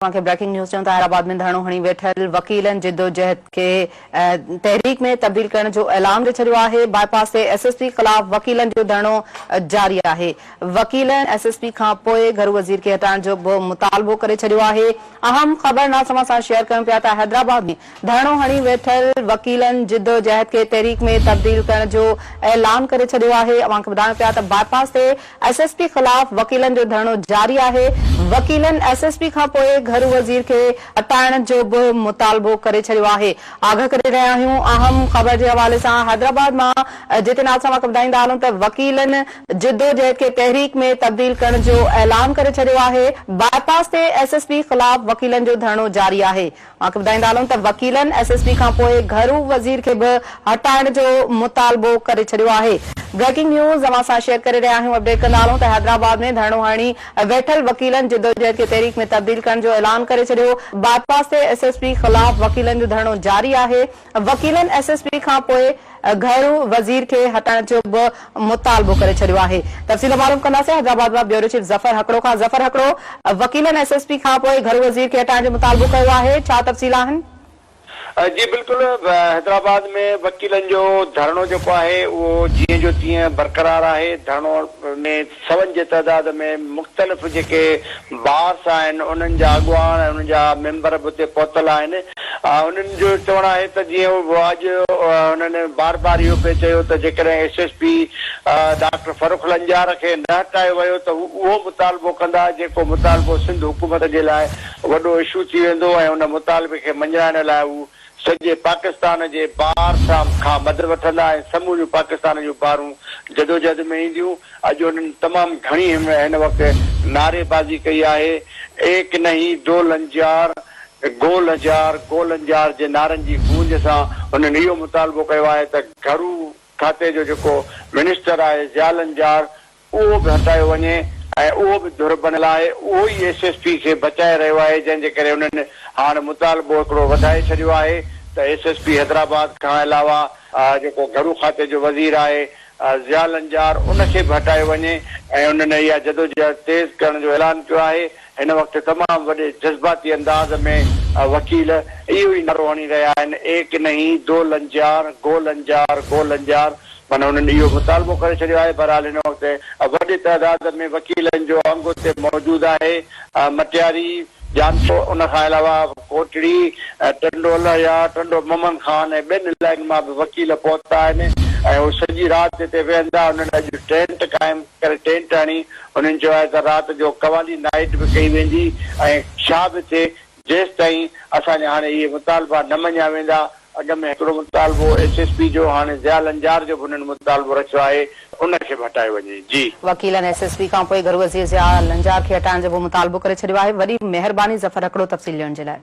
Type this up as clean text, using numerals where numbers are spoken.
Breaking news चऊं हैदराबाद में धरणो हणी वेठल वकीलन जिदोजहद के तहरीक में तब्दील करण जो ऐलान करे छडियो आहे। बाईपास से एसएसपी खिलाफ वकीलन जो धरणो जारी आहे। वकीलन एसएसपी खां पोइ घर वज़ीर के हटाइण जो मुतालबो करे छडियो आहे। अहम ख़बर नासमा सां शेयर कयूं पिया त हैदराबाद में धरणो हणी वेठल वकीलन जिदोजहद के तहरीक में तब्दील करण जो ऐलान करे छडियो आहे। अवां खे ॿुधायूं पिया त बाईपास से एसएसपी खिलाफ वकीलन जो धरणो जारी आहे। वकीलन एसएसपी खां पोइ घर वज़ीर के हटाइण जो भी मुतालबो करे छडियो आहे। आगाह करे रहिया आहियूं अहम ख़बर के हवाले से हैदराबाद में जिते नाल सां ॿुधाईंदा हलूं त वकीलन जिदोजहद के तहरीक में तब्दील करण जो ऐलान करे छडियो आहे। बाईपास से एसएसपी खिलाफ वकीलन जो धरणो जारी आहे। ॿुधाईंदा हलूं त वकीलन एसएसपी खां पोइ घर वज़ीर के भी हटाइण जो मुतालबो करे छडियो आहे। ब्रेकिंग न्यूज़ अवां सां शेयर करे रहिया आहियूं। अपडेट कंदा हलूं त हैदराबाद में धरणो हणी वेठल वकीलन जिदोजहद के तहरीक में तब्दील करण जो ऐलान करे छडियो। बाईपास से एसएसपी खिलाफ वकीलन जो धरणो जारी आहे। वकीलन एसएसपी खां पोइ घर वज़ीर के हटाइण जो भी मुतालबो करे छडियो आहे। तफ़सील मालूम कंदासीं हैदराबाद में ब्यूरो चीफ ज़फर हकड़ो खां। ज़फर हकड़ो, वकीलन एसएसपी खां पोइ घर वज़ीर के हटाइण जो मुतालबो कयो आहे, छा तफ़सील आहिनि? जी बिल्कुल, हैदराबाद में वकीलन जो धरणो जो है वो जीअं जो तीअं बरकरार है। धरणो में सवन के तादाद में मुख्तलिफ जेके बार्स आहिनि उन्हनि जा अॻुवान ऐं उन्हनि जा मेंबर बि उते पहुतल आहिनि। उन्हनि जो चवणु आहे त जीअं अॼु उन्हनि बार बार इहो पियो चयो त जेकॾहिं एसएसपी डॉक्टर फरूख लंजार खे न हटायो वियो त उहो मुतालबो कंदा, जेको मुतालबो सिंध हुकूमत जे लाइ वॾो इशू थी वेंदो ऐं उन मुतालबे खे मंझाइण लाइ उहो सॼे पाकिस्तान जे बार खां मदद वठंदा ऐं समूरियूं पाकिस्तान जूं बारूं जदोजहद में ईंदियूं। अॼु उन्हनि तमामु घणी हिन वक़्तु नारेबाज़ी कई आहे। एक नहीं दो लंजार गोल हजार गोल हजार जे नारनि जी गूंज सां उन्हनि इहो मुतालबो कयो आहे त घरू खाते जो जेको मिनिस्टर आहे ज़िया लंजार उहो बि हटायो वञे ऐं उहो बि धुर बनल आहे। उहो ई एसएसपी खे बचाए रहियो आहे, जंहिंजे करे उन्हनि हाणे मुतालबो हिकिड़ो वधाए छॾियो आहे त एसएसपी हैदराबाद खां अलावा जेको घरू खाते जो वज़ीर आहे ज़िया लंजार उनखे बि हटायो वञे ऐं उन्हनि इहा जदोजहद तेज़ करण जो ऐलान कयो आहे। हिन वक़्तु तमामु वॾे जज़्बाती अंदाज़ में वकील इहो ई नारो हणी रहिया आहिनि, एक नहीं दो लंजार गोल अंजार गोल अंजार, माना उन्हनि इहो मुतालबो करे छॾियो आहे। बहरहाल हिन वक़्तु वॾी तइदाद में वकीलनि जो अंग उते मौजूदु आहे। मटियारी जानसो उन खां अलावा कोटड़ी टंडोल या टंडो मोहम्मद खान ऐं ॿियनि इलाइक़नि मां बि वकील पहुता आहिनि ऐं उहे सॼी राति हिते वेहंदा। उन्हनि अॼु टेंट क़ाइमु करे टेंट हणी उन्हनि चयो आहे त राति जो कवाली नाइट बि कई वेंदी ऐं छा बि थिए जेसि ताईं असांजा हाणे इहे मुतालबा न मञिया वेंदा। अॻ में हिकिड़ो मुतालबो एसएसपी जो, हाणे ज़िया लंजार जो बि उन्हनि मुतालबो रखियो आहे, उनखे बि हटायो वञे। जी वकीलन एसएसपी खां पोइ घर वज़ीर ज़िया लंजार खे हटाइण जो बि मुतालबो करे छडियो आहे। वॾी महिरबानी ज़फर हकड़ो तफ़सील ॾियण जे लाइ।